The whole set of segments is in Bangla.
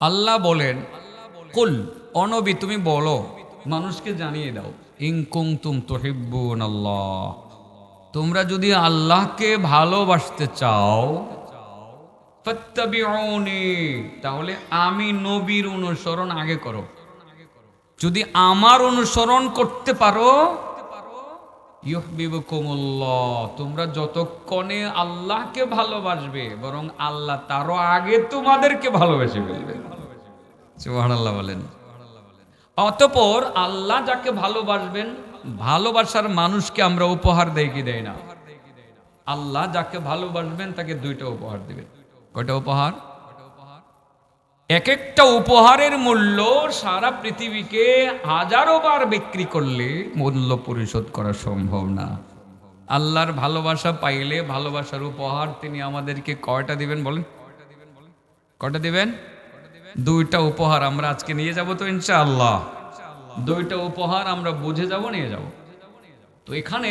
আল্লাহ বলেন, কুল, অনবী তুমি বলো, মানুষকে জানিয়ে দাও, ইন কুনতুম তুহিব্বুনাল্লাহ, তোমরা যদি আল্লাহকে ভালোবাসতে চাও, ফাত্তাবিউনি, তাহলে আমি নবীর অনুসরণ আগে করো। যদি আমার অনুসরণ করতে পারো, ইউহিব্বুকুমুল্লাহ, তোমরা যতক্ষণে আল্লাহকে ভালোবাসবে, বরং আল্লাহ তারও আগে তোমাদেরকে ভালোবেসে ফেলবে। সুবহানাল্লাহ বলেন। অতঃপর আল্লাহ যাকে ভালোবাসবেন, ভালোবাসার মানুষকে আমরা উপহার দেই কি দেই না? আল্লাহ যাকে ভালোবাসবেন তাকে দুইটা উপহার দিবেন। কয়টা উপহার? এক একটা উপহারের মূল্য সারা পৃথিবীকে হাজারো বার বিক্রি করলে মূল্য পরিশোধ করা সম্ভব না। আল্লাহর ভালোবাসা পাইলে ভালোবাসার উপহার তিনি আমাদেরকে কয়টা দিবেন বলেন? কয়টা দিবেন? দুইটা উপহার আমরা আজকে নিয়ে যাব তো ইনশাআল্লাহ। দুইটা উপহার আমরা বুঝে যাব, নিয়ে যাব। তো এখানে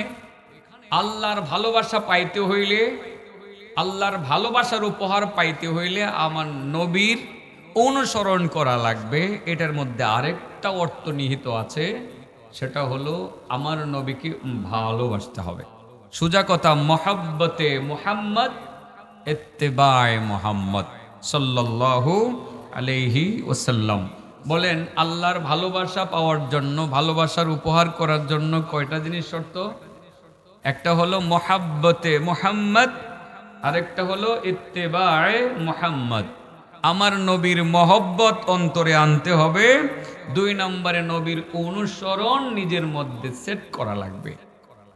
আল্লাহর ভালোবাসা পাইতে হইলে, আল্লাহর ভালোবাসার উপহার পাইতে হইলে আমার নবীর অনুসরণ করা লাগবে। এটার মধ্যে আরেকটা অর্থ নিহিত আছে, সেটা হলো আমার নবীকে ভালোবাসতে হবে। সোজা কথা, মহাব্বতে মুহাম্মদ, ইত্তেবায়ে মুহাম্মদ সাল্লাল্লাহু আলাইহি ওয়াসাল্লাম। বলেন, আল্লাহর ভালোবাসা পাওয়ার জন্য, ভালোবাসার উপহার করার জন্য কয়টা জিনিস শর্ত? একটা হলো মহাব্বতে মুহাম্মদ, আরেকটা হলো ইত্তেবায়ে মুহাম্মদ। আমার নবীর মহব্বত অন্তরে আনতে হবে। দুই নম্বরে নবীর অনুসরণ নিজের মধ্যে সেট করা লাগবে।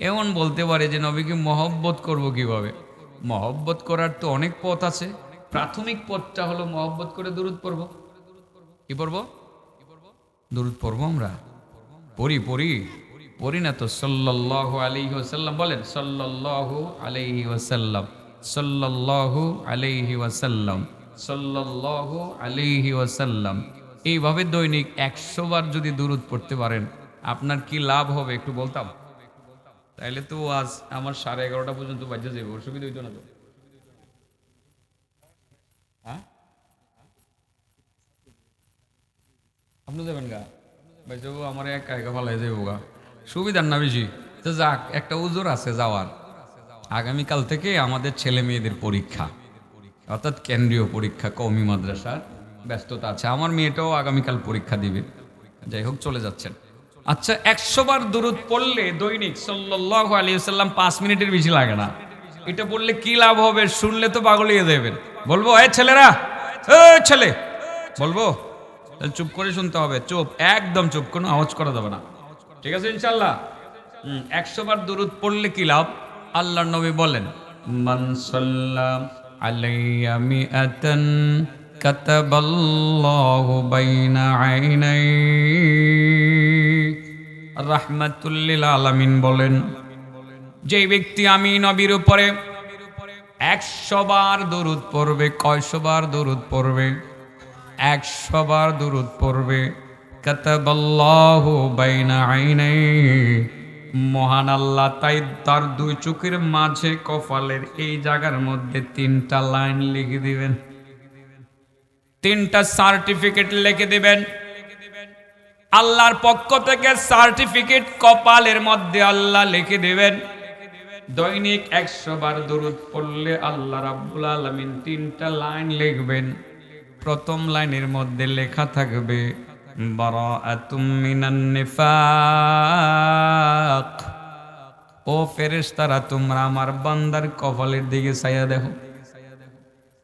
এমন বলতে পারে যে নবীকে মহব্বত করব কিভাবে? মহব্বত করার তো অনেক পথ আছে। প্রাথমিক পথটা হলো মহব্বত করে দুরূদ পড়ব। কি পড়ব? দুরূদ পড়ব। আমরা পড়ি না তো? সাল্লাল্লাহু আলাইহি ওয়াসাল্লাম বলেন, সাল্লাল্লাহু আলাইহি ওয়াসাল্লাম, সাল্লাল্লাহু আলাইহি ওয়াসাল্লাম, সাল্লাল্লাহু আলাইহি ওয়াসাল্লাম। এইভাবে দৈনিক 100 বার যদি দুরূদ পড়তে পারেন, আপনার কি লাভ হবে একটু বলতাম? তাইলে তো আজ আমার 11:30 পর্যন্ত বাজে যাবে, অসুবিধা হইতো না তো? হ্যাঁ, আপনি যাবেন গা? ভাই যাবো, আমার এক কায়গা ফালাই যাবো গা, সুবিধার না বেশি। তো যাক, একটা উজোর আছে যাওয়ার। আগামীকাল থেকে আমাদের ছেলে মেয়েদের পরীক্ষা, অর্থাৎ কেন্দ্রীয় পরীক্ষা, কওমি মাদ্রাসার ব্যস্ততা আছে। আমার মেয়েটাও আগামীকাল পরীক্ষা দিবে। যাই হোক, চলে যাচ্ছেন। আচ্ছা, 100 বার দুরূদ পড়লে দৈনিক সাল্লাল্লাহু আলাইহি ওয়াসাল্লাম 5 মিনিটের বেশি লাগে না। এটা পড়লে কি লাভ হবে? শুনলে তো পাগল হয়ে যাবেন। বলবো, এ ছেলেরা, এ ছেলে, বলবো? তাহলে চুপ করে শুনতে হবে। চুপ, একদম চুপ, কোনো আওয়াজ করা যাবে না। ঠিক আছে ইনশাআল্লাহ? 100 বার দুরূদ পড়লে কি লাভ? আল্লাহর নবী বলেন, মান সাল্লাম আলাইয়া মিআতান কাতাবাল্লাহু বাইনা আইনাই, রাহমাতুল লিল আলামিন বলেন, যে ব্যক্তি আমি নবীর উপরে 100 বার দরুদ পড়বে, কয়শো বার দরুদ পড়বে? 100 বার দরুদ পড়বে, কাতাবাল্লাহু বাইনা আইনাই, মহান আল্লাহ তাই তার দুই চোখের মাঝে, কপালের এই জায়গার মধ্যে 3টা লাইন লিখে দিবেন, 3টা সার্টিফিকেট লিখে দিবেন। আল্লাহর পক্ষ থেকে সার্টিফিকেট কপালের মধ্যে আল্লাহ লিখে দিবেন। দৈনিক 100 বার দরুদ পড়লে আল্লাহ রাব্বুল আলামিন 3টা লাইন লিখবেন। প্রথম লাইনের মধ্যে লেখা থাকবে, বারাআতুম মিনান নিফাক, ও ফেরেশতারা তোমরা আমার বান্দার কপালের দিকে চাইয়া দেখো।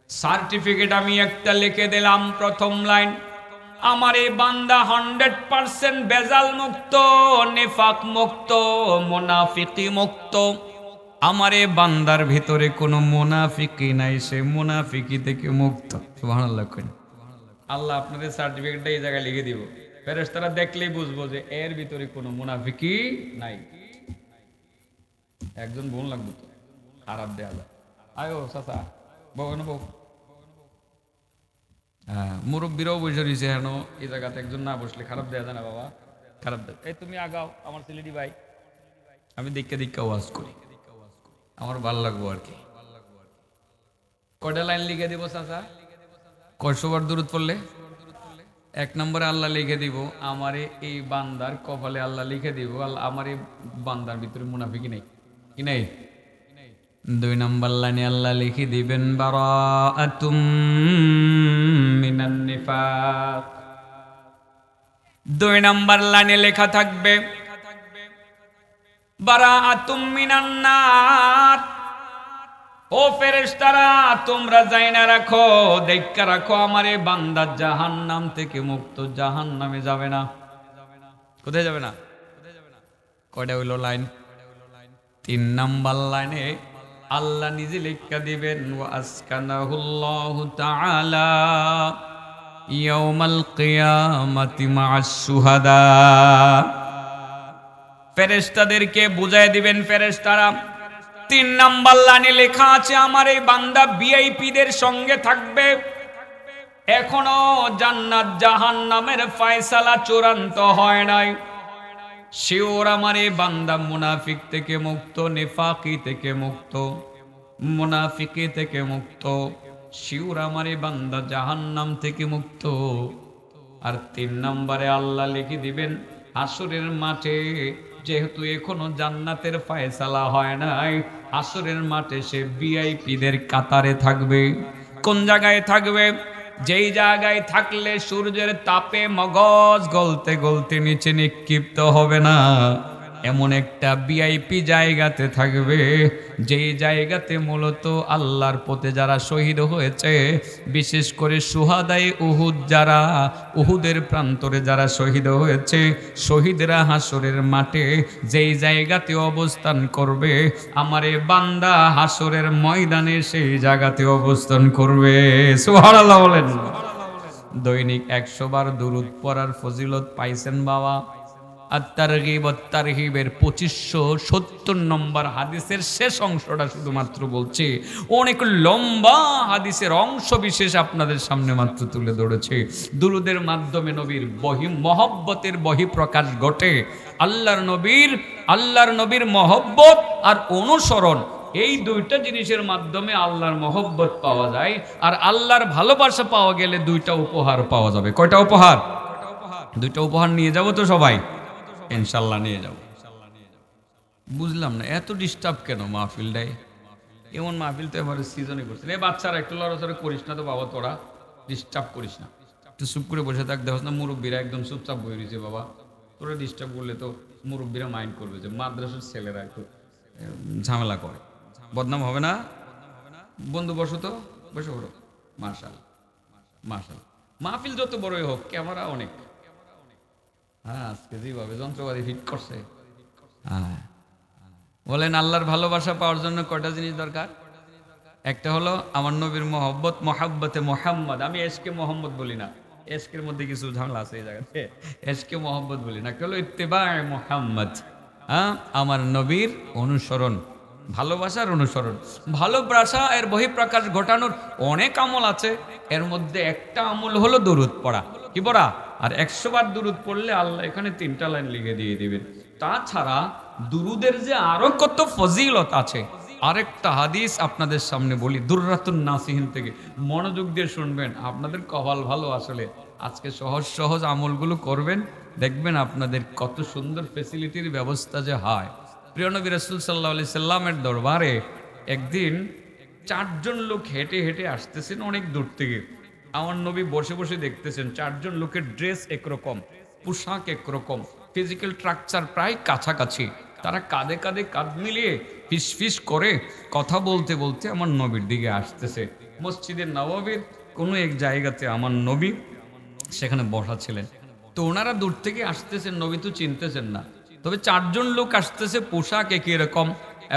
সার্টিফিকেট আমি একটা লিখে দিলাম। প্রথম লাইন, আমার এই বান্দা 100% বেজাল মুক্ত, নিফাক মুক্ত, মুনাফিকি মুক্ত। আমার এই বান্দার ভিতরে কোনো মুনাফিকি নাই, সে মুনাফিকি থেকে মুক্ত। সুবহানাল্লাহ। আল্লাহ আপনাদের সার্টিফিকেটটা এই জায়গায় লিখে দিব। ফেরেশতারা দেখলেই বুঝবো যে এর ভিতরে কোনো মুনাফিকি নাই। একজন বোন লাগবে তো, খারাপ দেয়া যায়। আয়ো চাচা, বউ না বউ? হ্যাঁ, মুরব্বীরাও বসে রয়েছে। হেন এই জায়গাতে একজন না বসলে খারাপ দেয়া যায় না বাবা, খারাপ দেয়। এই তুমি আগাও, আমার ছেলেটি ভাই, আমি দীক্ষা ওয়াজ করি, আমার ভাল লাগবো আর কি। কয়টা লাইন লিখে দিব চাচা? 100 বার দরুদ পড়লে এক নম্বরে আল্লাহ লিখে দিব আমারে এই বান্দার কপালে, আল্লাহ লিখে দিব আল্লাহ আমার এই বান্দার ভিতরে মুনাফিকি নেই, কি নেই। 2 নম্বর লাইনে আল্লাহ লিখে দিবেন বারাআতুম মিনান নিফাক। 2 নম্বর লাইনে লেখা থাকবে বারাআতুম মিনান নার। ও ফেরেশতারা, তোমরা জাইনা রাখো, দেখা রাখো, আমার এই বান্দা জাহান্নাম থেকে মুক্ত, জাহান্নামে যাবে না। কোথায় যাবে না? কয়টা হইল লাইন? 3 নাম্বার লাইনে আল্লাহ নিজে লেখা দিবেন ওয়া আসকানাহুল্লাহু তাআলা ইয়াউমাল কিয়ামাতি মা'আশ শুহাদা। ফেরেশতাদেরকে বুঝায় দিবেন, ফেরেশতারা 3 নাম্বার লাইনে লেখা আছে আমার এই বান্দা ভিআইপিদের সঙ্গে থাকবে। এখনো জান্নাত জাহান্নামের ফয়সালা চূড়ান্ত হয় নাই। শিওর আমার এই বান্দা মুনাফিক থেকে মুক্ত, নিফাকি থেকে মুক্ত, মুনাফিকি থেকে মুক্ত। শিওর আমার এই বান্দা জাহান্নাম থেকে মুক্ত। আর 3 নম্বরে আল্লাহ লিখে দিবেন হাসরের মাঠে, যেহেতু এখনো জান্নাতের ফয়সালা হয় নাই, হাসরের মাঠে সে ভিআইপিদের কাতারে থাকবে। কোন জায়গায় থাকবে? যেই জায়গায় থাকলে সূর্যের তাপে মগজ গলতে গলতে নিচে নিক্ষিপ্ত হবে না, এমন একটা ভিআইপি জায়গাতে থাকবে, যেই জায়গাতে মূলত আল্লাহর পথে যারা শহীদ হয়েছে, বিশেষ করে শুহাদায়ে উহুদ, যারা উহুদের প্রান্তরে যারা শহীদ হয়েছে, শহীদরা হাসরের মাঠে যেই জায়গাতে অবস্থান করবে, আমার এ বান্দা হাসরের ময়দানে সেই জায়গাতে অবস্থান করবে। সুবহানাল্লাহ বলেন। দৈনিক 100 বার দুরূদ পড়ার ফজিলত পাইছেন বাবা। আত-তারগীব ওয়াত-তারহীবের 2570 নম্বর হাদিসের শেষ অংশটা শুধুমাত্র বলছি। অনেক লম্বা হাদিসের অংশ বিশেষ আপনাদের সামনে মাত্র তুলে ধরেছে। দুরূদের মাধ্যমে নবীর মহব্বতের বহিঃপ্রকাশ ঘটে। আল্লাহর নবীর মহব্বত আর অনুসরণ, এই 2টা জিনিসের মাধ্যমে আল্লাহর মহব্বত পাওয়া যায়। আর আল্লাহর ভালোবাসা পাওয়া গেলে 2টা উপহার পাওয়া যাবে। কয়টা উপহার? 2টা উপহার নিয়ে যাব তো সবাই? ইনশাল্লাহ নিয়ে যাব। বুঝলাম না এত ডিস্টার্ব কেন মাহফিলটাই? এমন মাহফিল তো এবারে সিজনে করছে। এই বাচ্চারা একটু লড়াচড়া করিস না তো বাবা, তোরা ডিস্টার্ব করিস না, একটু চুপ করে বসে থাক। দেখো না মুরব্বীরা একদম চুপচাপ বয়ে রয়েছে বাবা, তোরা ডিস্টার্ব করলে তো মুরব্বীরা মাইন্ড করবে যে মাদ্রাসার ছেলেরা একটু ঝামেলা করে, বদনাম হবে না? বন্ধু বসো তো, বসে পড়ো। মাশাআল্লাহ মাশাআল্লাহ। মাহফিল যত বড়ই হোক, ক্যামেরা অনেক। হ্যাঁ, আজকে যেভাবে যন্ত্রপাতি ফিট করছে। হ্যাঁ, বলেন আল্লাহর ভালোবাসা পাওয়ার জন্য কয়টা জিনিস দরকার? একটা হলো আমার নবীর মহব্বত, মহাব্বতে মোহাম্মদ। আমি এশকে মোহাম্মদ বলি না, এশকের মধ্যে কিছু ঝামেলা আছে এই জায়গাতে, এশকে মোহাম্মদ বলি না। হলো ইত্তেবায়ে মোহাম্মদ, হ্যাঁ, আমার নবীর অনুসরণ, ভালোবাসার অনুসরণ। ভালোবাসা এর বহিঃপ্রকাশ ঘটানোর অনেক আমল আছে, এর মধ্যে একটা আমল হলো দরুদ পড়া। কি পড়া? আর 100 বার দুরুদ পড়লে আল্লাহ এখানে 3টা লাইন লিখে দিয়ে দিবেন। তাছাড়া দুরুদের যে আরো কত ফজিলত আছে, আরেকটা হাদিস আপনাদের সামনে বলি, দুররাতুন নাসিহিন থেকে, মনোযোগ দিয়ে শুনবেন। আপনাদের কপাল ভালো, আসলে আজকে সহজ সহজ আমলগুলো করবেন, দেখবেন আপনাদের কত সুন্দর ফেসিলিটির ব্যবস্থা যে হয়। প্রিয় নবী রাসূল সাল্লাল্লাহু আলাইহি সাল্লামের দরবারে একদিন 4 জন লোক হেঁটে হেঁটে আসতেছেন অনেক দূর থেকে। আমার নবী বসে বসে দেখতেছেন 4 জন লোকের ড্রেস একরকম, পোশাক একরকম, ফিজিক্যাল স্ট্রাকচার প্রায় কাছাকাছি। তারা কাঁধে কাঁধে কাঁধ মিলিয়ে ফিস ফিস করে কথা বলতে বলতে আমার নবীর দিকে আসতেছে। মসজিদে নববীর কোনো এক জায়গাতে আমার নবী সেখানে বসা ছিলেন। তো ওনারা দূর থেকে আসতেছেন, নবী তো চিনতেছেন না। তবে 4 জন লোক আসতেছে, পোশাক একই রকম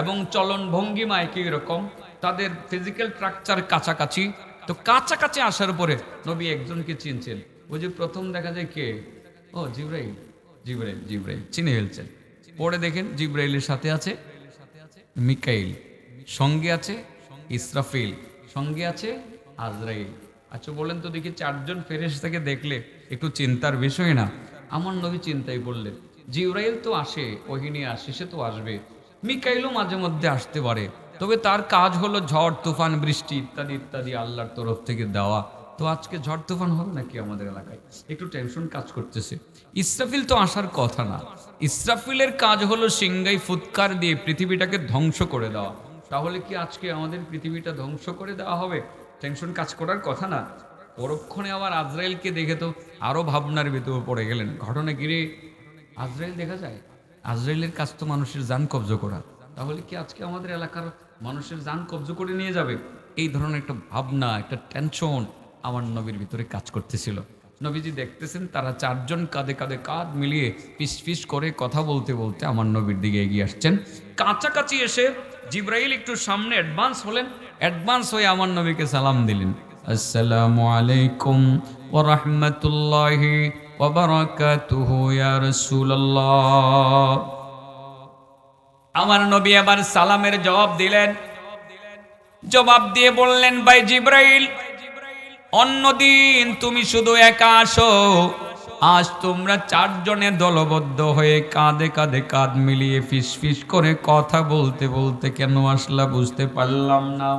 এবং চলন ভঙ্গিমা একই রকম, তাদের ফিজিক্যাল স্ট্রাকচার কাছাকাছি। তো কাছাকাছি আসার পরে নবী একজনকে চিনছেন। ওই যে প্রথম দেখা যায় কে? ও জিবরাইল। জিবরাইল জিবরাইল চিনে ফেলছেন। পরে দেখেন জিবরাইলের সাথে আছে মিকাইল, সঙ্গে আছে ইসরাফিল, সঙ্গে আছে আজরাইল। আচ্ছা বলেন তো দেখি, 4 জন ফেরেশতাকে দেখলে একটু চিন্তার বিষয় না? আমার নবী চিন্তায় পড়লেন, জিবরাইল তো আসে, ওহী নিয়ে আসে, সে তো আসবে। মিকাইলও মাঝে মধ্যে আসতে পারে, তবে তার কাজ হলো ঝড় তুফান বৃষ্টি ইত্যাদি ইত্যাদি আল্লাহর তরফ থেকে দেওয়া। তো আজকে ঝড় তুফান হবে নাকি আমাদের এলাকায়? একটু টেনশন কাজ করতেছে। ইসরাফিল তো আসার কথা না। ইসরাফিলের কাজ হলো সিংগাই ফুৎকার দিয়ে পৃথিবীটাকে ধ্বংস করে দেওয়া। তাহলে কি আজকে আমাদের পৃথিবীটা ধ্বংস করে দেওয়া হবে? টেনশন কাজ করার কথা না। পরক্ষণে আবার আজরাইলকে দেখে তো আরো ভাবনার ভিতরে পড়ে গেলেন। ঘটনা গিরে আজরাইল দেখা যায়? আজরাইলের কাজ তো মানুষের জান কব্জ করা। তাহলে কি আজকে আমাদের এলাকার মানুষের জান কব্জ করে নিয়ে যাবে? এই ধরনের একটা ভাবনা, একটা টেনশন আমার নবীর ভিতরে কাজ করতেছিল। নবীজি দেখতেছেন তারা চারজন কাঁধে কাঁধে কাঁধ মিলিয়ে ফিস ফিস করে কথা বলতে বলতে আমার নবীর দিকে এগিয়ে আসছেন। কাছাকাছি এসে জিব্রাইল একটু সামনে অ্যাডভান্স হলেন। অ্যাডভান্স হয়ে আমার নবীকে সালাম দিলেন, আসসালামু আলাইকুম ওয়া রাহমাতুল্লাহি ওয়া বারাকাতুহু ইয়া রাসূলুল্লাহ। আমার নবী আবার সালামের জবাব দিলেন। জবাব দিয়ে বললেন, ভাই জিব্রাইল, অন্যদিন তুমি শুধু একা আসো, আজ তোমরা চারজনে দলবদ্ধ হয়ে কাঁধে কাঁধে কাঁধ মিলিয়ে ফিস ফিস করে কথা বলতে বলতে কেন আসলা বুঝতে পারলাম না।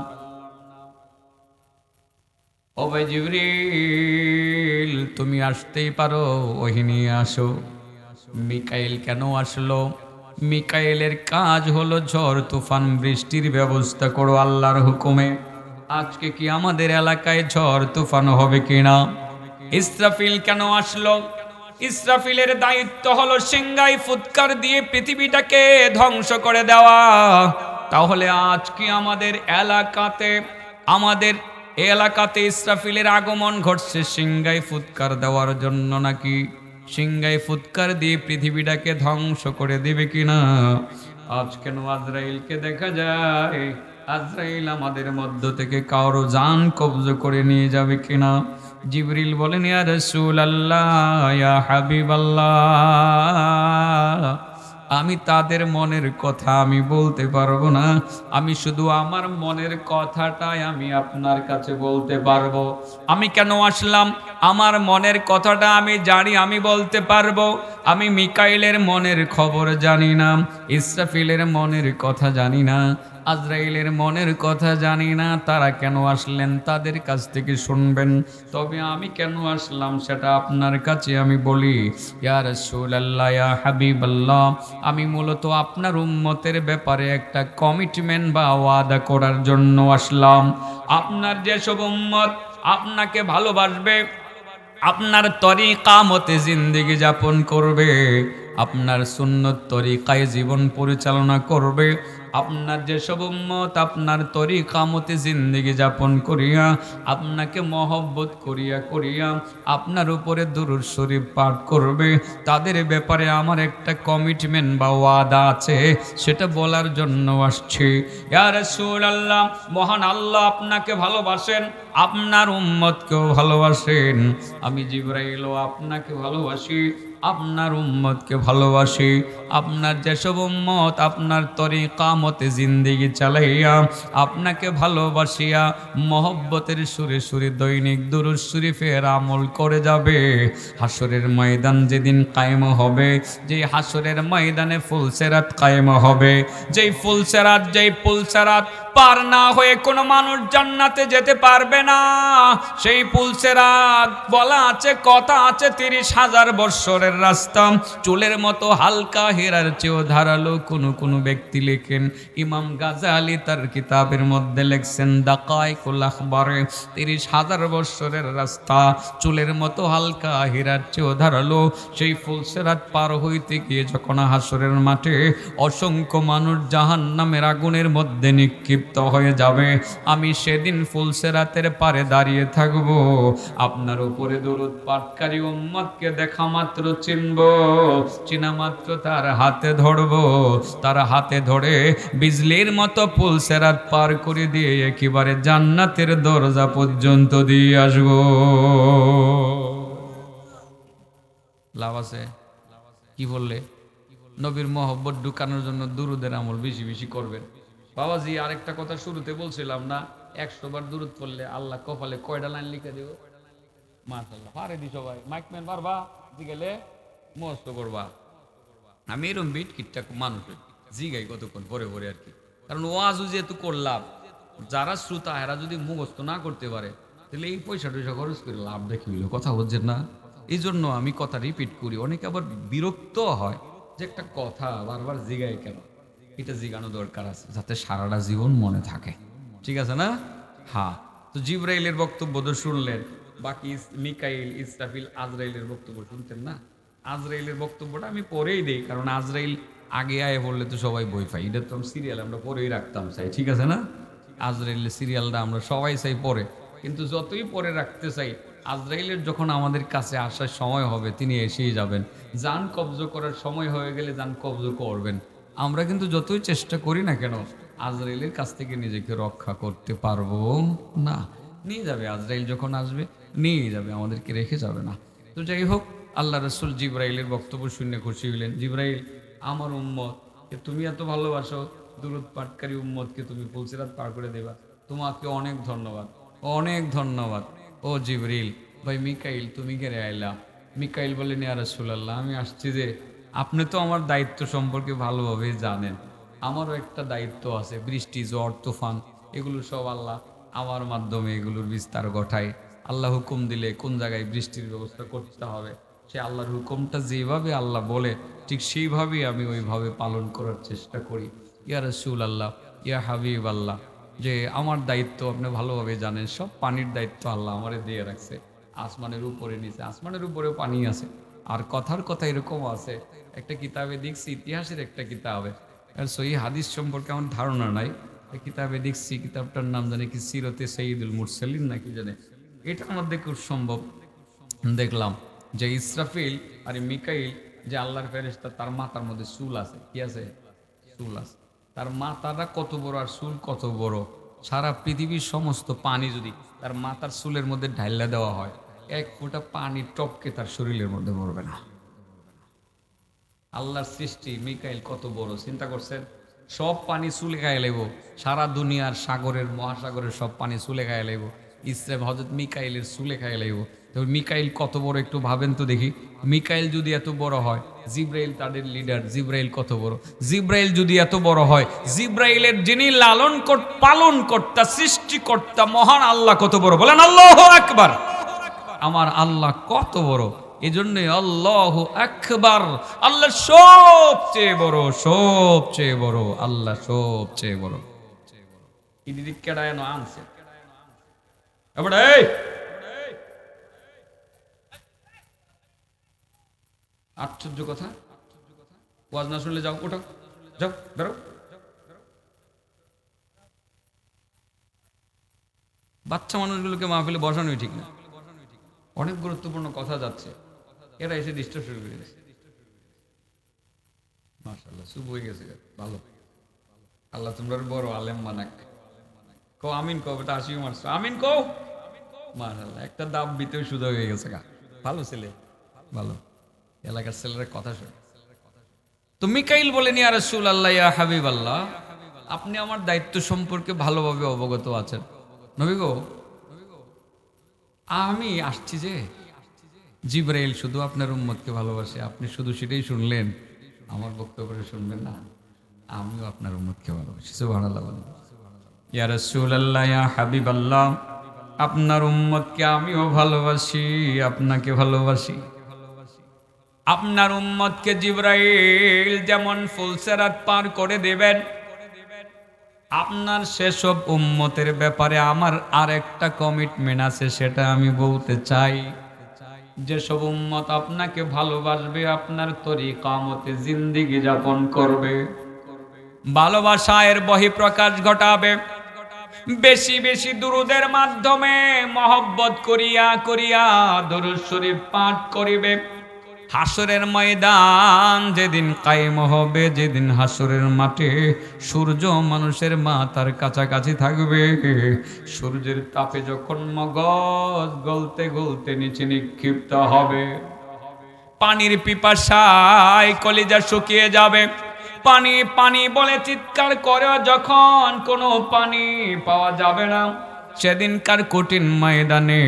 ও ভাই জিবরিল, তুমি আসতেই পারো, ওহি নিয়ে আসো। মিকাইল কেন আসলো? মিকাইলের কাজ হলো ঝড় তুফান বৃষ্টির ব্যবস্থা করো আল্লাহর হুকুমে। আজকে কি আমাদের এলাকায় ঝড় তুফান হবে কিনা? ইসরাফিল কেন আসলো? ইসরাফিলের দায়িত্ব হলো সিংগাই ফুৎকার দিয়ে পৃথিবীটাকে ধ্বংস করে দেওয়া। তাহলে আজ কি আমাদের এলাকাতে ইসরাফিলের আগমন ঘটছে সিংগাই ফুৎকার দেওয়ার জন্য নাকি সিংগাই ফুৎকার দিয়ে পৃথিবীটাকে ধ্বংস করে দিবে কিনা? আজ কেন আজরাইলকে দেখা যায়? আজরাইল আমাদের মধ্য থেকে কারো জান কবজ করে নিয়ে যাবে কিনা? জিবরিল বলেন, ইয়া রাসূলুল্লাহ, ইয়া হাবিবাল্লাহ, আমি তাদের মনের কথা আমি বলতে পারবো না। আমি শুধু আমার মনের কথাটাই আমি আপনার কাছে বলতে পারবো। আমি কেন আসলাম? আমার মনের কথাটা আমি জানি, আমি বলতে পারবো। আমি মিকাইলের মনের খবর জানি না, ইসরাফিলের মনের কথা জানি না, আজরাইলের মনের কথা জানি না। তারা কেন আসলেন তাদের কাছ থেকে শুনবেন। তবে আমি কেন আসলাম সেটা আপনার কাছে আমি বলি। ইয়া রাসূলুল্লাহ, ইয়া হাবিবাল্লাহ, আমি মূলত আপনার উম্মতের ব্যাপারে একটা কমিটমেন্ট বা ওয়াদা করার জন্য আসলাম। আপনার যেসব উম্মত আপনাকে ভালোবাসবে, আপনার তরিকা মতে জিন্দেগি যাপন করবে, আপনার সুন্নত তরিকায় জীবন পরিচালনা করবে, আপনার যেসব উম্মত আপনার তরিকা মতে জিন্দেগি যাপন করিয়া আপনাকে মহব্বত করিয়া করিয়া আপনার উপরে দুরূদ শরীফ পাঠ করবে, তাদের ব্যাপারে আমার একটা কমিটমেন্ট বা ওয়াদা আছে, সেটা বলার জন্য আসছি। ইয়া রাসূলুল্লাহ, মহান আল্লাহ আপনাকে ভালোবাসেন, আপনার উম্মতকেও ভালোবাসেন। আমি জিবরাইলও আপনাকে ভালোবাসি, আপনার উম্মতকে ভালোবাসি। আপনার যেসব উম্মত আপনার তরিকা মতে জিন্দেগি চালাইয়া আপনাকে ভালোবাসিয়া মহব্বতের সুরে সুরে দৈনিক দুরূদ শরীফের আমল করে যাবে, হাসরের ময়দান যেদিন কায়েম হবে, যেই হাসরের ময়দানে ফুলসেরাত কায়েম হবে, যেই পুলসেরাত পার না হয়ে কোনো মানুষ জান্নাতে যেতে পারবে না। সেই পুলসেরাত বলা আছে, কথা আছে, 30,000 বৎসরের রাস্তা, চুলের মতো হালকা, হীরার চেয়েও ধারালো। কোনো ব্যক্তি লেখেন, ইমাম গাজালি তার কিতাবের মধ্যে লেখছেন দাকায়েকুল আখবারে, 30,000 বৎসরের রাস্তা, চুলের মতো হালকা, হীরার চেয়েও ধারালো। সেই ফুলসেরাত পার হইতে গিয়ে যখন হাসরের মাঠে অসংখ্য মানুষ জাহান্নামের আগুনের মধ্যে নিক্ষিপ্ত হয়ে যাবে, আমি সেদিন ফুলসেরাতের পারে দাঁড়িয়ে থাকব, আপনার উপরে দরুদ পাঠকারী উম্মতকে দেখা মাত্র চিনব, চিনা মাত্র তার হাতে ধরব, তার হাতে ধরে বিজলির মতো ফুলসেরাত পার করে দিয়ে একেবারে জান্নাতের দরজা পর্যন্ত দিয়ে আসব। লাভ আছে? কি বললে? নবীর মহব্বত ঢুকানোর জন্য দুরুদের আমল বেশি বেশি করবেন। বাবাজি, আরেকটা কথা শুরুতে বলছিলাম না, 100 বার দুরুদ পড়লে আল্লাহ কপালে কয়টা লাইন লিখে দেব? মাশাআল্লাহ, পারে দি সবাই। মাইকম্যান পারবা? জিগেলে মস্ত করবা। আমি এরম বিট কিটটা মানুষ জিগাই কতক্ষণ পরে পরে আর কি, কারণ ওয়াজও যেহেতু করলাম, যারা শ্রোতা এরা যদি মুখস্থ না করতে পারে তাহলে এই পয়সা টয়সা খরচ করে লাভ দেখি হইলো, কথা বুঝছেন না? এই জন্য আমি কথা রিপিট করি, অনেকে আবার বিরক্ত হয় যে একটা কথা বারবার জিগায় কেন। এটা জিগানো দরকার আছে যাতে সারাটা জীবন মনে থাকে, ঠিক আছে না? হ্যাঁ, তো জিবরাইলের বক্তব্য তো শুনলেন, বাকি মিকাইল, ইসরাফিল, আজরাইলের বক্তব্য শুনতেন না? আজরাইলের বক্তব্যটা আমি পরেই দেই, কারণ আজরাইল আগে আয়ে বললে তো সবাই বই পাই, এটা তো সিরিয়াল আমরা পরেই রাখতাম চাই, ঠিক আছে না? আজরাইলের সিরিয়ালটা আমরা সবাই চাই পরে, কিন্তু যতই পরে রাখতে চাই, আজরাইলের যখন আমাদের কাছে আসার সময় হবে তিনি এসেই যাবেন। জান কবজ করার সময় হয়ে গেলে জান কবজ করবেন। আমরা কিন্তু যতই চেষ্টা করি না কেন আজরাইলের কাছ থেকে নিজেকে রক্ষা করতে পারবো না। নিয়ে যাবে আজরাইল, যখন আসবে নিয়ে যাবে, আমাদেরকে রেখে যাবে না। তো যাই হোক, আল্লাহ রসুল জিবরাইলের বক্তব্য শুনে খুশি হইলেন। জিবরাইল, আমার উম্মত কে তুমি এত ভালোবাসো, দুরূদ পাঠকারী উম্মতকে তুমি ফুলসিরাত পার করে দেবা, তোমাকে অনেক ধন্যবাদ, অনেক ধন্যবাদ। ও জিবরিল ভাই, মিকাইল তুমি কেড়ে আইলা? মিকাইল বলেন, ইয়া রাসূলুল্লাহ, আমি আসছি যে আপনি তো আমার দায়িত্ব সম্পর্কে ভালোভাবে জানেন, আমারও একটা দায়িত্ব আছে, বৃষ্টি, ঝড়, তুফান এগুলো সব আল্লাহ আমার মাধ্যমে এগুলোর বিস্তার ঘটায়। আল্লাহ হুকুম দিলে কোন জায়গায় বৃষ্টির ব্যবস্থা করতে হবে, সে আল্লাহর হুকুমটা যেভাবে আল্লাহ বলে ঠিক সেইভাবেই আমি ওইভাবে পালন করার চেষ্টা করি। ইয়া রাসূলুল্লাহ, ইয়া হাবিব আল্লাহ, যে আমার দায়িত্ব আপনি ভালোভাবে জানেন, সব পানির দায়িত্ব আল্লাহ আমারে দিয়ে রাখছে। আসমানের উপরে নিচে, আসমানের উপরেও পানি আছে। আর কথার কথা এরকম আছে, একটা কিতাবে দেখছি, ইতিহাসের একটা কিতাবে, আর সহি হাদিস সম্পর্কে আমার ধারণা নাই, কিতাবে দেখছি, কিতাবটার নাম জানে কি সিরতে সঈদুল মুরসালিন নাকি জানে, এটার মধ্যে খুব সম্ভব দেখলাম যে ইসরাফিল আর মিকাইল যে আল্লাহর ফেরেশতা, তার মাথার মধ্যে চুল আছে, কি আছে? চুল আছে। তার মাথাটা কত বড় আর চুল কত বড়, সারা পৃথিবীর সমস্ত পানি যদি তার মাথার চুলের মধ্যে ঢাইলা দেওয়া হয়, এক ফোঁটা পানি টপকে তার শরীরের মধ্যে পড়বে না। আল্লাহর সৃষ্টি মিকাইল কত বড়, চিন্তা করছেন? সব পানি চুলে খাইয়ে লেব, সারা দুনিয়ার সাগরের মহাসাগরের সব পানি চুলে খাইয়ে লেব, ইসরাফিল হযরত মিকাইলের চুলে খাইয়ে লেব। তো মিকাইল কত বড় একটু ভাবেন তো দেখি। মিকাইল যদি এত বড় হয়, জিব্রাইল তাদের লিডার, জিব্রাইল কত বড়? জিব্রাইল যদি এত বড় হয়, জিব্রাইলের যিনি পালন কর্তা, সৃষ্টিকর্তা মহান আল্লাহ কত বড়, বলেন আল্লাহু আকবার। আমার আল্লাহ কত বড়, এজন্যই আল্লাহু আকবার, আল্লাহ সবচেয়ে বড়, সবচেয়ে বড়, আল্লাহ সবচেয়ে বড়। ইদিক কেডায় না আনছে এবারে, এই আশ্চর্য কথা, ওয়াজ না শুনলে যাও, ওঠো, যাও, বেরো। বাচ্চা মানুষগুলোকে মাহফিলে বসানোই ঠিক না, অনেক গুরুত্বপূর্ণ কথা যাচ্ছে, এরা এসে ডিস্টার্ব শুরু করে দিয়েছে। মাশাআল্লাহ, শুভ হয়ে গেছে, ভালো। আল্লাহ তোমরা বড় আলেম বানাক। কো আমিন, কো বেটা, হাসিও মারছো, আমিন কো। মাশাআল্লাহ, একটা দাব বিতেও সুদা হয়ে গেছে গা, ভালো ছেলে, ভালো। এলাকার ছেলেরা কথা শোনে। তো মিকাইল বলেন, ইয়া রাসূলুল্লাহ, ইয়া হাবিবাল্লাহ, আপনি আমার দায়িত্ব সম্পর্কে ভালোভাবে অবগত আছেন। নবী গো, আমি আসছি যে জিবরাইল শুধু আপনার উম্মতকে ভালোবাসে, আপনি শুধু সেটাই শুনলেন, আমার বক্তব্যটা শুনবেন না? আমিও আপনার উম্মতকে ভালোবাসি। সুবহানাল্লাহ বলেন। ইয়া রাসূলুল্লাহ, ইয়া হাবিবাল্লাহ, আপনার উম্মতকে আমিও ভালোবাসি, আপনাকে ভালোবাসি। আপনার উম্মতকে জিবরাইল যেমন ফুলসিরাত পার করে দেবেন, আপনার সেসব উম্মতের ব্যাপারে আমার আরেকটা কমিটমেন্ট আছে, সেটা আমি বলতে চাই। যেসব উম্মত আপনাকে ভালোবাসবে, আপনার তরিকা মতে জিন্দেগি যাপন করবে, ভালোবাসার বহিঃপ্রকাশ ঘটাবে, বেশি বেশি দুরুদের মাধ্যমে মহব্বত করিয়া করিয়া দরুদ শরীফ পাঠ করিবে, হাসরের ময়দান যেদিন কায়েম হবে, যেদিন হাসরের মাঠে সূর্য মানুষের মাথার কাছাকাছি থাকবে, সূর্যের তাপে যখন মগজ গলতে গলতে নিচে নিক্ষিপ্ত হবে, পানির পিপাসায় কলিজা শুকিয়ে যাবে, পানি পানি বলে চিৎকার করে যখন কোনো পানি পাওয়া যাবে না, সেদিনকার কঠিন ময়দানে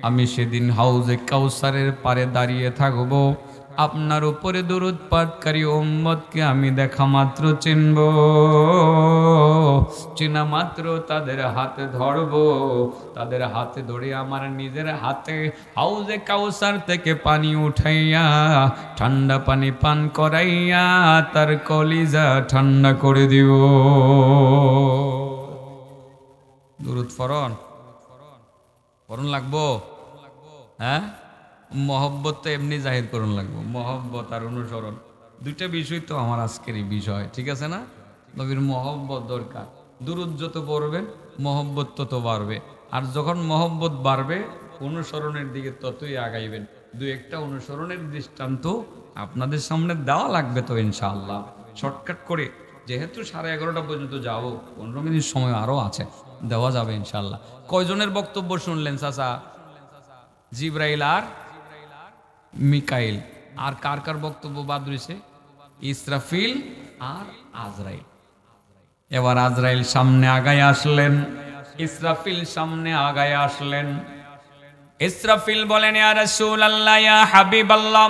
আমি সেদিন হাউজে কাউসারের পারে দাঁড়িয়ে থাকব। আপনার উপরে দরুদ পাঠকারী উম্মতকে আমি দেখা মাত্র চিনব, চিনা মাত্র তাদের হাতে ধরব, তাদের হাতে ধরে আমার নিজের হাতে হাউজে কাউসার থেকে পানি উঠাইয়া ঠান্ডা পানি পান করাইয়া তার কলিজা ঠান্ডা করে দিব। দরুদ ফরন ফরন লাগবো, হ্যাঁ? মহব্বত তো এমনি জাহির করুন লাগবো, মহব্বত আর অনুসরণ দুইটা বিষয় তো আমার আজকেরই বিষয়, ঠিক আছে না? নবীর মহব্বত দরকার, দুরুদ যত পড়বেন মহব্বত তত বাড়বে, আর যখন মহব্বত বাড়বে অনুসরণের দিকে ততই আগাইবেন। দুই একটা অনুসরণের দৃষ্টান্ত আপনাদের সামনে দেওয়া লাগবে তো ইনশাআল্লাহ। শর্টকাট করে যেহেতু 11:30 পর্যন্ত যাবো, 15 মিনিট সময় আরও আছে, দেওয়া যাবে ইনশাআল্লাহ। কয়জনের বক্তব্য শুনলেন চাচা? জিব্রাইল আর মিকাইল। আর কার কার বক্তব্য বাদ রয়েছে? ইসরাফিল আর আজরাইল। এবার আজরাইল সামনে আগায় আসলেন, ইসরাফিল সামনে আগায় আসলেন। ইসরাফিল বলেন, ইয়া রাসূলুল্লাহ, ইয়া হাবিবাল্লাহ,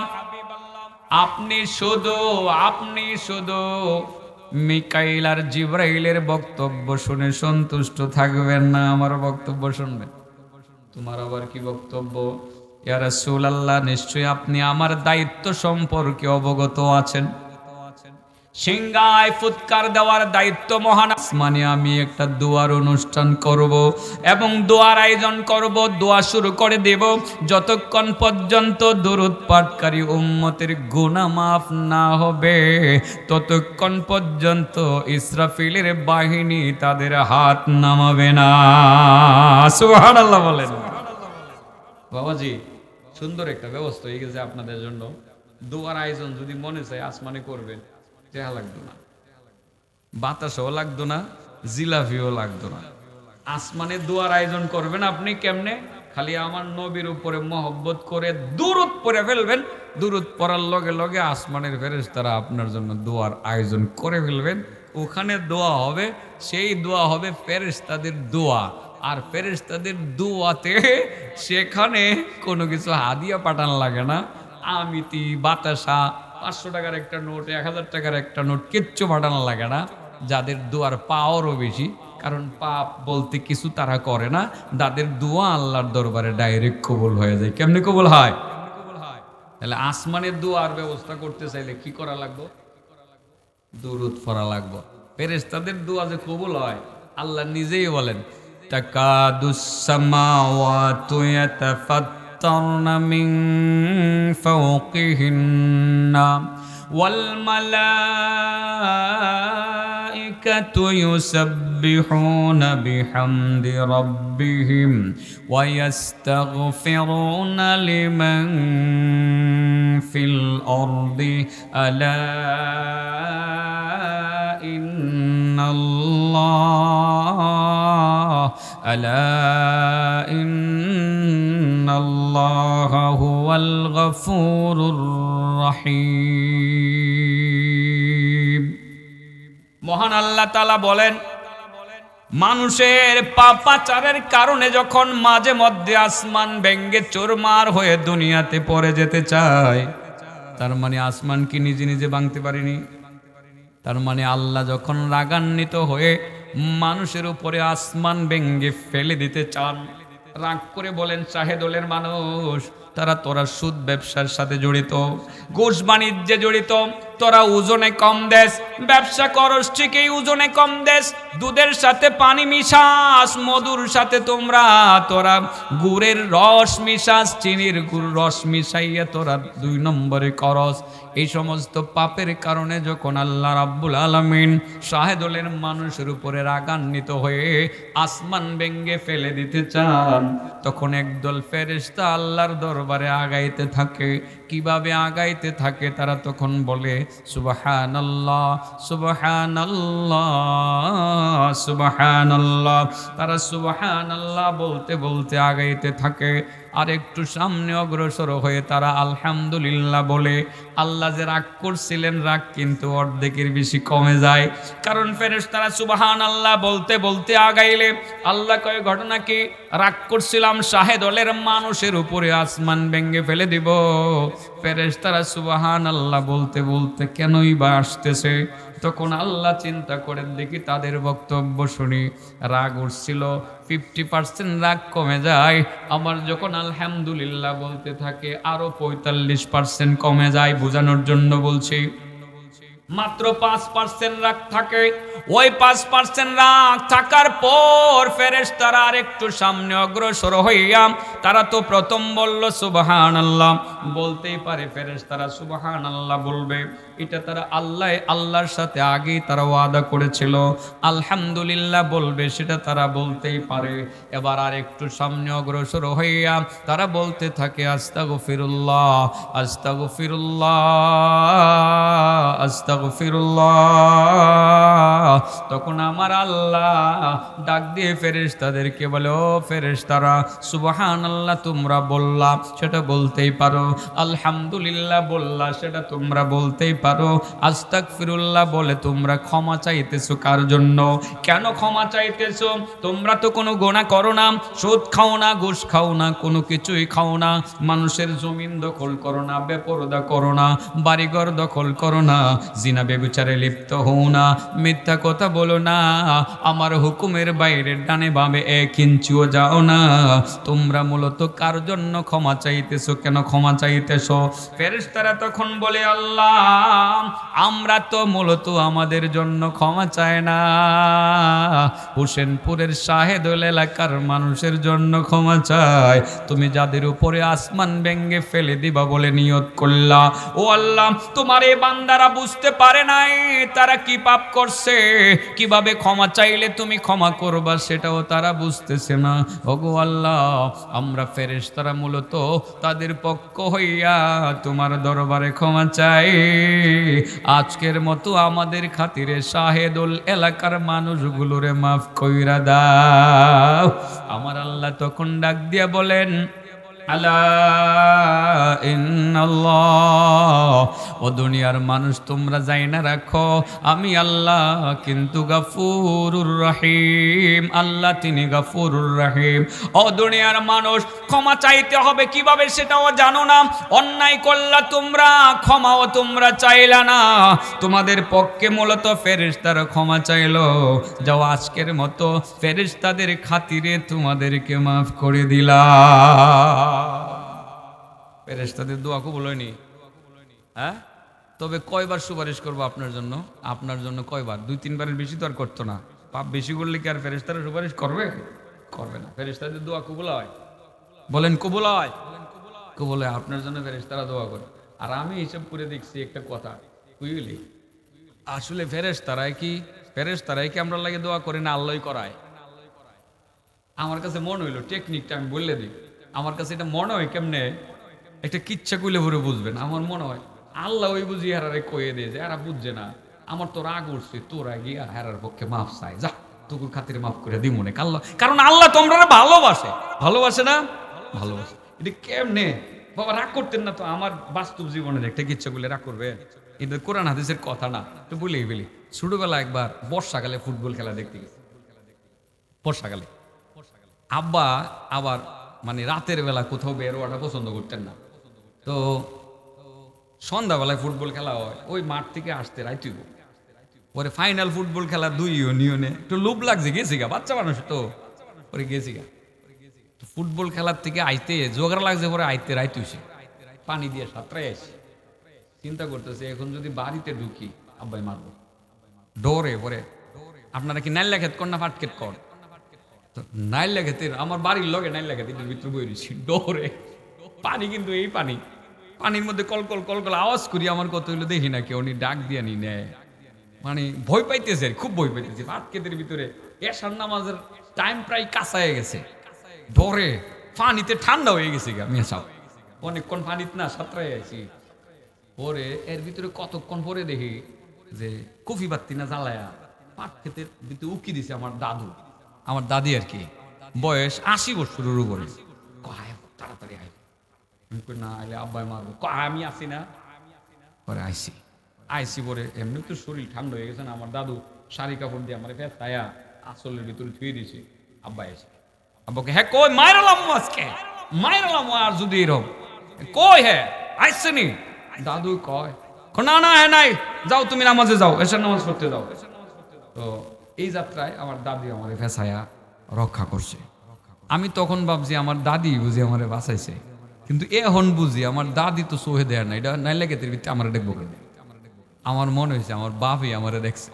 আপনি শুধু মিকাইল আর জিব্রাইলের বক্তব্য শুনে সন্তুষ্ট থাকবেন না, আমার বক্তব্য শুনবেন। তোমার আবার কি বক্তব্য? ইয়া রাসূলুল্লাহ, নিশ্চয়ই আপনি আমার দায়িত্ব সম্পর্কে অবগত আছেন। সিংহায় ফুৎকার দেওয়ার দায়িত্ব মহান আসমানে আমি একটা দোয়ার অনুষ্ঠান করব এবং দোয়ার আয়োজন করব, দোয়া শুরু করে দেব যতক্ষণ পর্যন্ত দরুদ পাঠকারী উম্মতের গুনাহ মাফ না হবে, ততক্ষণ পর্যন্ত ইসরাফিলের বাহিনী তাদের হাত নামাবে না। সুবহানাল্লাহ বলেন। বাবাজি, সুন্দর একটা ব্যবস্থা হয়ে গেছে আপনাদের জন্য। দোয়ার আয়োজন যদি মনে চায় আসমানে করবেন, টেহা লাগতো না, বাতাসও লাগতো না, জিলাপিও লাগতো না। আসমানে দোয়ার আয়োজন করবেন আপনি কেমনে? খালি আমার নবীর উপরে মহব্বত করে দুরূদ পড়ে ফেলবেন, দুরূদ পড়ার লগে লগে আসমানের ফেরেশতারা আপনার জন্য দোয়ার আয়োজন করে ফেলবেন। ওখানে দোয়া হবে, সেই দোয়া হবে ফেরেশতাদের দোয়া, আর ফেরেশতাদের দোয়াতে সেখানে কোনো কিছু হাদিয়া পাঠানো লাগে না। আমিতি, বাতাসা, 500 টাকার একটা নোট, 1000 টাকার একটা নোট কিচ্ছু পাঠানো লাগে না। যাদের দোয়ার পাওয়ারও বেশি, কারণ পাপ বলতে কিছু তারা করে না, তাদের দোয়া আল্লাহর দরবারে ডাইরেক্ট কবুল হয়ে যায়। কেমনে কবুল হয়? তাহলে আসমানের দোয়ার ব্যবস্থা করতে চাইলে কি করা লাগবে? দুরূদ পড়া লাগবে। ফেরেশতাদের দোয়া যে কবুল হয় আল্লাহ নিজেই বলেন, তাকাদুস সামাওয়াতু ইয়াতাফাত্তারনা মিন ফাওকিহিন্না ওয়াল মালাইকাতু ইউসাব্বিহুনা বিহামদি রাব্বিহিম ওয়া ইস্তাগফিরুনা লিমান ফিল আরদি আলা ইন্নাল্লাহা হুয়াল গফুরুর রহিম। মহান আল্লাহ তাআলা বলেন, মানুষের পাপাচারের কারণে যখন মাঝে মধ্যে আসমান ভেঙ্গে চুরমার হয়ে দুনিয়াতে পড়ে যেতে চায়, তার মানে আসমান কি নিজে নিজে ভাঙতে পারেনি? তার মানে আল্লাহ যখন রাগান্বিত হয়ে মানুষের উপরে আসমান ভেঙ্গে ফেলে দিতে চান, রাগ করে বলেন, চাহেদলের মানুষ, তোরা সুদ ব্যবসার সাথে জড়িত, ঘুষ বাণিজ্যে জড়িত, তোরা ওজনে কম দেশ, ব্যবসা করস ঠিকই ওজনে কম দেশ, দুধের সাথে পানি মিশাস, মধুর সাথে তোরা গুড়ের রস মিশাস, চিনির গুড় রস মিশাইয়া তোরা 2 নম্বরে করস। এই সমস্ত পাপের কারণে যখন আল্লাহ রাব্বুল আলামিন শাহেদলের মানুষের উপরে রাগান্বিত হয়ে আসমান ভেঙ্গে ফেলে দিতে চান, তখন একদল ফেরেশতা আল্লাহর দরবারে আগাইতে থাকে। কিভাবে আগাইতে থাকে? তারা তখন বলে, সুবহানাল্লাহ, সুবহানাল্লাহ, সুবহানাল্লাহ। তারা সুবহানাল্লাহ বলতে বলতে আগাইতে থাকে। আর একটু সামনে অগ্রসর হয়ে তারা আলহামদুলিল্লাহ বলে। আল্লাহ যে রাগ করছিলেন, রাগ কিন্তু অর্ধেকের বেশি কমে যায়। কারণ ফেরেশতারা সুবহানাল্লাহ বলতে বলতে আগাইলে আল্লাহ কয়, ঘটনা কি? রাগ করছিলাম শাহেদ দলের মানুষের উপরে, আসমান ভেঙে ফেলে দিব। ফেরেশতারা সুবহানাল্লাহ বলতে বলতে কেনই বা আসতেছে? তখন আল্লাহ চিন্তা করেন, দেখি তাদের বক্তব্য শুনি, রাগ উঠছিল 50% রাগ কমে যায়। আমার যখন আলহামদুলিল্লাহ বলতে থাকে আরো 45% কমে যায়। বোঝানোর জন্য বলছি, মাত্র 5% রাগ থাকে। ওই 5% রাগ থাকার পর ফেরেশতারা আর একটু সামনে অগ্রসর হইয়া, তারা তো প্রথম বলল সুবহানাল্লাহ, বলতেই পারে ফেরেশতারা সুবহানাল্লাহ বলবে, এটা তারা আল্লাহর সাথে আগেই তারা ওয়াদা করেছিল। আলহামদুলিল্লাহ বলবে, সেটা তারা বলতেই পারে। এবার আর একটু সামনে অগ্রসর হইয়া তারা বলতে থাকে আস্তাগফিরুল্লাহ, আস্তাগফিরুল্লাহ, আস্তাগফিরুল্লাহ। তখন আমার আল্লাহ ডাক দিয়ে ফেরেশতাদেরকে বলে, ও ফেরেশতারা, সুবহানাল্লাহ তোমরা বললা, সেটা বলতেই পারো। আলহামদুলিল্লাহ বললা, সেটা তোমরা বলতেই পারো। আস্তাগফিরুল্লাহ বলে তোমরা ক্ষমা চাইতেছো কার জন্য? কেন ক্ষমা চাইতেছো? তোমরা তো কোনো গুনাহ করো না, সুদ খাও না, ঘুষ খাও না, কোনো কিছুই খাও না, মানুষের জমিন দখল করো না, বেপরদা করো না, বাড়িঘর দখল করো না, জিনা ব্যভিচারে লিপ্ত হও না, মিথ্যা কথা বলো না, আমার হুকুমের বাইরে ডানে বামে 1 ইঞ্চিও যাও না। তোমরা মূলত কার জন্য ক্ষমা চাইতেছো? কেন ক্ষমা চাইতেছো? ফেরেশতারা তখন বলে, আল্লাহ আমরা তো মূলত আমাদের জন্য ক্ষমা চাই না, হোসেনপুরের শাহেদুল এলাকার মানুষের জন্য ক্ষমা চাই। তুমি যাদের উপরে আসমান ভেঙে ফেলে দিবা বলে নিয়ত করলা, ও আল্লাহ তোমার এই বান্দারা বুঝতে পারে নাই তারা কি পাপ করছে, কিভাবে ক্ষমা চাইলে তুমি ক্ষমা করবা সেটাও তারা বুঝতেছে না। ওগো আল্লাহ, আমরা ফেরেশতারা মূলত তাদের পক্ষ হইয়া তোমার দরবারে ক্ষমা চাই। আজকের মতো আমাদের খাতিরে শাহেদুল এলাকার মানুষগুলোরে মাফ কইরা দাও। আমার আল্লাহ তখন ডাক দিয়া বলেন, আলা ইন্নাল্লাহ, ও দুনিয়ার মানুষ তোমরা যাই না রাখো, আমি আল্লাহ কিন্তু গাফুরুর রহিম। আল্লাহ তিনি গাফুরুর রহিম। ও দুনিয়ার মানুষ, ক্ষমা চাইতে হবে কিভাবে সেটাও জানো না। অন্যায় করলা তোমরা, ক্ষমাও তোমরা চাইলা না। তোমাদের পক্ষে মূলত ফেরেশতারা ক্ষমা চাইলো। যাও আজকের মতো ফেরেশতাদের খাতিরে তোমাদেরকে মাফ করে দিলাম। ফেরেশতাদের দোয়া কবুল হয়নি? হ্যাঁ, তবে কয়বার সুপারিশ করবো আপনার জন্য? আপনার জন্য কয়বার? 2-3 বারের বেশি তো আর করতো না। পাপ বেশি করলে কি আর ফেরেশতারা সুপারিশ করবে? করবে না। ফেরেশতাদের দোয়া কবুল হয়? বলেন কবুল হয়? কবুল হয়। আপনার জন্য ফেরেশতারা দোয়া করে। আর আমি হিসাব করে দেখছি একটা কথা, বুঝলি, আসলে ফেরেশতারাই কি আমরা লাগে দোয়া করে না, আল্লাহই করায়? আমার কাছে মনে হইলো, টেকনিকটা আমি বললে দিই, আমার কাছে এটা মনে হয় কেমনে, একটা কিচ্ছা কইলে ভরে বুঝবেন। আমার মনে হয় আল্লাহ ওই বুঝি হেরারে কয়ে দিয়ে যে এরা বুঝছে না, আমার তো রাগ উঠছে, তোরা গিয়া হেরার পক্ষে মাফ চাই, যা তোর খাতিরে মাফ করে দিই মনে। কারণ আল্লাহ তোমরা ভালোবাসে, ভালোবাসে না? ভালোবাসে। এটা কেমনে বাবা? রাগ করতেন না তো? আমার বাস্তব জীবনের একটা কিচ্ছা বলে রাগ করবে? এটা কোরআন হাদিসের কথা না, তো বলেই বলি। ছোটবেলা একবার বর্ষাকালে ফুটবল খেলা দেখতে গেছি। বর্ষাকালে আব্বা আবার মানে রাতের বেলা কোথাও বের হওয়াটা পছন্দ করতেন না। তো সন্ধ্যাবেলায় ফুটবল খেলা হয়, ওই মাঠ থেকে আসতে রাইতুইব। পরে ফাইনাল ফুটবল খেলা 2 ইউনিয়নে একটু লোভ লাগছে, গেছি গা, বাচ্চা মানুষ তো, পরে গেছি গা। ফুটবল খেলার থেকে আইতে জোগাড় লাগছে, পরে আইতে রাইতুইছে, পানি দিয়ে সাঁতরাই আসি। চিন্তা করতেছে এখন যদি বাড়িতে ঢুকি আব্বাই মারবো, ডোরে। পরে আপনারা কি নাইল্লা খেত কর না ফাটকেট কর? নাইল্লা খেতে আমার বাড়ির লগে নাইল্লা খেতে ভিতরে বই রয়েছি ডোরে। পানি কিন্তু এই পানির মধ্যে কলকল কলকল আওয়াজ করি, আমার কত হইলো দেখি না কেউ ডাক দিয়া নি নেয়, মানে ভয় পাইতেছে, খুব ভয় পাইতেছে। ফাটকেতের ভিতরে এশার নামাজের টাইম প্রায় কাছায় গেছে, ডরে পানিতে ঠান্ডা হয়ে গেছে গা মেশাও, অনেকক্ষণ পানিতে না সাঁতরাই আছি। পরে এর ভিতরে কতক্ষণ পরে দেখি যে কফি বাত্তি না জ্বালায়া পাট ক্ষেতের ভিতরে উকি দিছে আমার দাদি আর কি, বয়স 80 বছরের উপরে। তাড়াতাড়ি আয়। আমি কই না আইলে আব্বাই মারবো। আমি আসি না, পরে আইসি পরে এমনি তো শরীর ঠান্ডা হয়ে গেছে না, আমার দাদু শাড়ি কাপড় দিয়ে আমার ফেসায়া আসলের ভিতরে থুয়ে দিয়েছে। আব্বা এসে আব্বাকে, হ্যাঁ কই মাইরালাম আজকে, মাইরালাম আর যদি এরকম কই, হ্যাঁ আইসে নি। দাদু কয় না না হ্যাঁ নাই, যাও তুমি নামাজে যাও, এসে নামাজ পড়তে যাও। তো এই যাত্রায় আমার দাদি আমার ফেসায়া রক্ষা করছে। আমি তখন ভাবছি আমার দাদি বুঝি আমারে বাঁচাইছে, কিন্তু এখন বুঝি আমার দাদি তো সোহে দেয় না, এটা নাই লাগে ভিত্তি আমার দেখবো কেন। আমার মনে হয়েছে আমার বাপই আমারে দেখছে,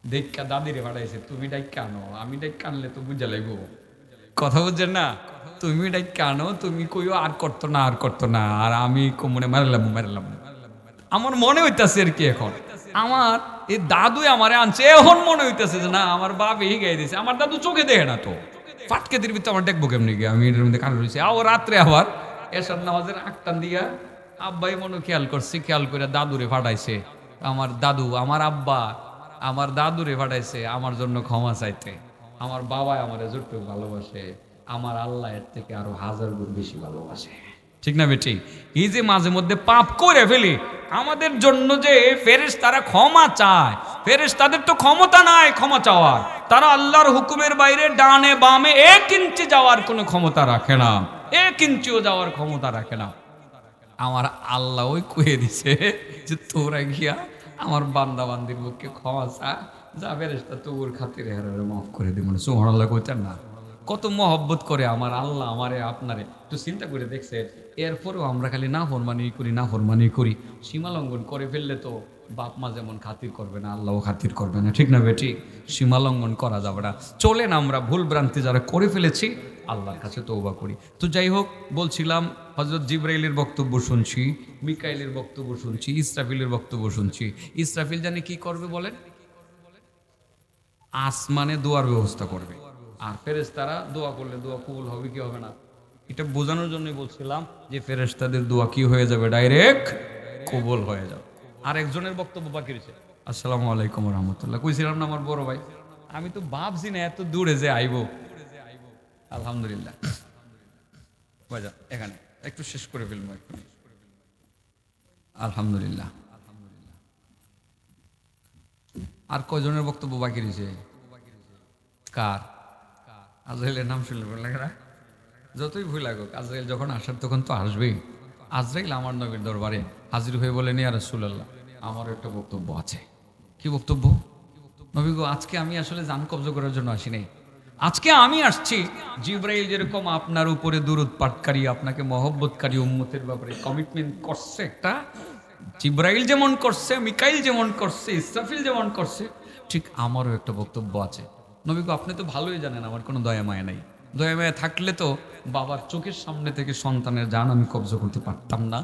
দেখা দাদিরে পাঠাইছে, তুমি ডাইকা আনো, আমি ডাইকা আনলে তো বুঝা লাগবো। কথা বুঝছেন না, তুমি ডাইকা আনো, তুমি কইও আর করতো না আর করতো না, আর আমি মনে মারলাম। আমার মনে হইতাছে আর কি এখন আমার এই দাদু আমারে আনছে, এখন মনে হইতাছে যে না আমার বাপ এই গাই দিয়েছে। আমার দাদু চোখে দেখে না তো, ফাটকে দির ভিতরে আমার দেখবো কেমনি গিয়ে, আমি এটার মধ্যে কান রয়েছি। আও রাত্রে আবার এসব নামাজের আটটান দিয়া আব্বাই মনে খেয়াল করছে, খেয়াল করে দাদুরে ফাটাইছে। আমার দাদু আমার দাদুরে ফাটাইছে আমার জন্য ক্ষমা চাইতে। আমার বাবা আমার যতটুকু ভালোবাসে, আমার আল্লাহ এর থেকে আরো 1000 গুণ বেশি ভালোবাসে। ঠিক না বেটি? এই যে মাঝে মধ্যে পাপ করে ফেলি, আমাদের জন্য যে ফেরেশতারা ক্ষমা চায়, ফেরেশতাদের তো ক্ষমতা নাই ক্ষমা চাওয়ার। তারা আল্লাহর হুকুমের বাইরে ডানে বামে 1 ইঞ্চি যাওয়ার কোনো ক্ষমতা রাখে না, 1 ইঞ্চিও যাওয়ার ক্ষমতা রাখে না। আমার আল্লাহ ওই কয়ে দিছে যে তোরা গিয়া আমার বান্দা বান্দির মুখে ক্ষমা চা, যা ফেরেশতা তোর খাতিরে হারে মাফ করে দিব। সুবহানাল্লাহ কইতেন না? কত মহব্বত করে আমার আল্লাহ আমারে আপনারে, একটু চিন্তা করে দেখছে। এরপরেও আমরা খালি না ফরমানি করি, সীমা লঙ্ঘন করে ফেললে তো বাপ মা যেমন খাতির করবে না, আল্লাহও খাতির করবে না। ঠিক না বেটি? সীমা লঙ্ঘন করা যাবে না। চলেন আমরা ভুল ভ্রান্তি যারা করে ফেলেছি আল্লাহর কাছে তওবা করি। তো যাই হোক, বলছিলাম হযরত জিবরাইলের বক্তব্য শুনছি, মিকাইলের বক্তব্য শুনছি, ইসরাফিলের বক্তব্য শুনছি। ইসরাফিল জানি কি করবে বলেন? আসমানে দোয়ার ব্যবস্থা করবে। আর ফেরেশতারা দোয়া করলে দোয়া কবুল হবে কি হবে না, এটা বোঝানোর জন্যই বলছিলাম যে ফেরেশতাদের দোয়া কি হয়ে যাবে, ডাইরেক্ট কবুল হয়ে যাবে। আর একজনের বক্তব্য বাকি রয়েছে। আসসালামু আলাইকুম রহমতুল্লাহ। কইছিলাম না আমার বড় ভাই, আমি তো ভাবছি না এত দূরে যে আইব। আলহামদুলিল্লাহ বাজা, এখানে একটু শেষ করে ফেলবো একটু। আলহামদুলিল্লাহ। আর কয়জনের বক্তব্য বাকি রয়েছে? কার? আজরাইলের নাম শুনলে ভুল লাগে না? যতই ভুল লাগুক, আজরাইল যখন আসার তখন তো আসবেই। আজরাইল আমার নবীর দরবারে হাজির হয়ে বলেন, ইয়া রাসূলুল্লাহ, আমার একটা বক্তব্য আছে। কি বক্তব্য? নবী গো, আজকে আমি আসলে জান কবজ করার জন্য আসি নাই, আজকে আমি আসছি জিবরাইল যেরকম আপনার উপরে দুরূদ পাঠকারী, আপনাকে মহব্বতকারী উম্মতের ব্যাপারে কমিটমেন্ট করছে একটা, জিবরাইল যেমন করছে, মিকাইল যেমন করছে, ইসরাফিল যেমন করছে, ঠিক আমারও একটা বক্তব্য আছে। নবী গো, আপনি তো ভালোই জানেন আমার কোনো দয়া মায়া নাই। দয়া মায়া থাকলে তো বাবার চোখের সামনে থেকে সন্তানের জান আমি কবজ করতে পারতাম না,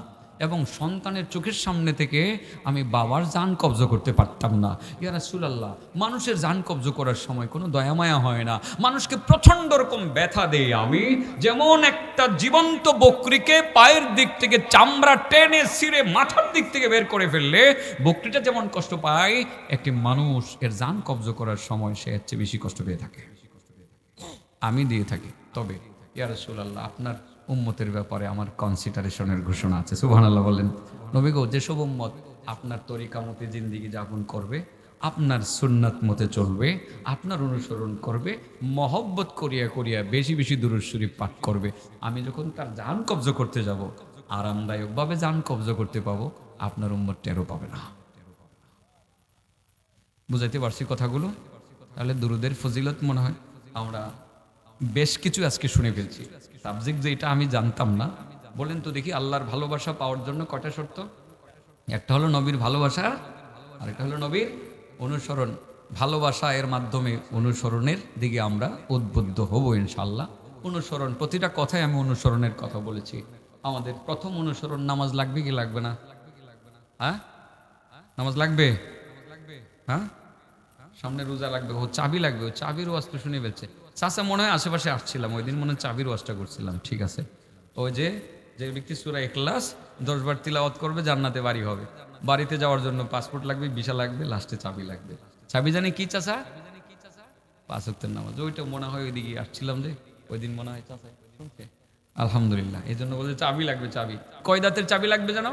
এবং সন্তানের চোখের সামনে থেকে আমি বাবার জান কবজ করতে পারতাম না। ইয়া রাসূলুল্লাহ, মানুষের জান কবজ করার সময় কোনো দয়া মায়া হয় না, মানুষকে প্রচণ্ড রকম ব্যথা দেই আমি। যেমন একটা জীবন্ত বকরিকে পায়ের দিক থেকে চামড়া টেনে ছিঁড়ে মাথার দিক থেকে বের করে ফেললে বকরিটা যেমন কষ্ট পায়, একটি মানুষ এর জান কবজ করার সময় সে এর চেয়ে বেশি কষ্ট পেয়ে থাকে। আমি দিয়ে থাকি। তবে ইয়া রাসূলুল্লাহ, আপনার উম্মতের ব্যাপারে আমার কনসিডারেশনের ঘোষণা আছে। সুবহানাল্লাহ বলেন। নবী গো, যেসব উম্মত আপনার তরিকা মতে জিন্দেগি যাপন করবে, আপনার সুন্নাত মতে চলবে, আপনার অনুসরণ করবে, মহব্বত করিয়া করিয়া বেশি বেশি দুরূদ শরীফ পাঠ করবে, আমি যখন তার জান কবজ করতে যাব, আরামদায়কভাবে জান কবজ করতে পাবো, আপনার উম্মত টেরও পাবে না। বুঝাইতে পারছি কথাগুলো? তাহলে দুরুদের ফজিলত মনে হয় আমরা বেশ কিছু আজকে শুনে ফেলছি। সাবজেক্ট যে এটা আমি জানতাম না। বলেন তো দেখি, আল্লাহর ভালোবাসা পাওয়ার জন্য কয়টা শর্ত? একটা হলো নবীর ভালোবাসা, আর একটা হলো নবীর অনুসরণ। ভালোবাসা এর মাধ্যমে অনুসরণের দিকে আমরা উদ্বুদ্ধ হব ইনশাআল্লাহ। অনুসরণ, প্রতিটা কথায় আমি অনুসরণের কথা বলেছি। আমাদের প্রথম অনুসরণ, নামাজ লাগবে কি লাগবে না? হ্যাঁ, নামাজ লাগবে। হ্যাঁ, সামনে রোজা লাগবে, ও চাবি লাগবে, ও চাবির ওয়াজ তো শুনে ফেলছে। চাচা মনে হয় আশেপাশে আসছিলাম ওই দিন, মনে হয় চাবির ওয়াজটা করছিলাম। ঠিক আছে, ওই যে ব্যক্তি সূরা ইখলাস 10 বার তিলাওয়াত করবে জান্নাতে বাড়ি হবে। বাড়িতে যাওয়ার জন্য পাসপোর্ট লাগবে, ভিসা লাগবে, লাস্টে চাবি লাগবে। চাবি জানি কি চাচা? 5 ওয়াক্তের নামাজ। ওইটা মনে হয় ওইদিকে আসছিলাম যে ওই দিন মনে হয় চাচা শুনছে। আলহামদুলিল্লাহ। এই জন্য বলছে চাবি লাগবে, চাবি। কয় দাঁতের চাবি লাগবে জানো?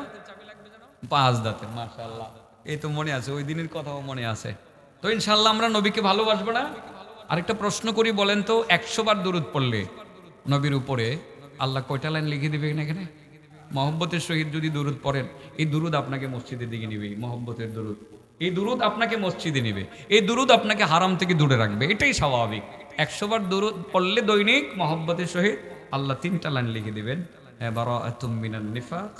5 দাঁতের। মাশাআল্লাহ, এই তো মনে আছে, ওই দিনের কথাও মনে আছে। তো ইনশাআল্লাহ আমরা নবীকে ভালোবাসবো না? আরেকটা প্রশ্ন করি, বলেন তো, 100 বার দরুদ পড়লে নবীর উপরে আল্লাহ কয়টা লাইন লিখে দিবেন এখানে? মহব্বতের সহিত যদি দরুদ পড়েন, এই দরুদ আপনাকে মসজিদের দিকে নিবে। মহব্বতের দরুদ, এই দরুদ আপনাকে মসজিদে নিবে। এই দরুদ আপনাকে হারাম থেকে দূরে রাখবে। এটাই স্বাভাবিক। 100 বার দরুদ পড়লে দৈনিক মহব্বতের সহিত আল্লাহ 3টা লাইন লিখে দিবেন। বারাআতুম মিনান নিফাক,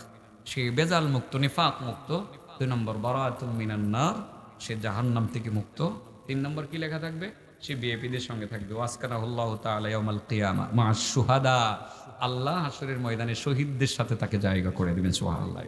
সে বেজাল মুক্ত, নিফাক মুক্ত। 2 নম্বর বারাআতুম মিনান নার, সে জাহান্নাম থেকে মুক্ত। 3 নম্বর কি লেখা থাকবে? সে বিএপিদের সঙ্গে থাকবে। ওয়াসকানাহুল্লাহু তাআলা ইয়াউমাল কিয়ামা মা'আশ শুহাদা, আল্লাহ হাসরের ময়দানে শহীদদের সাথে তাকে জায়গা করে দিবেন। সুবহানাল্লাহ।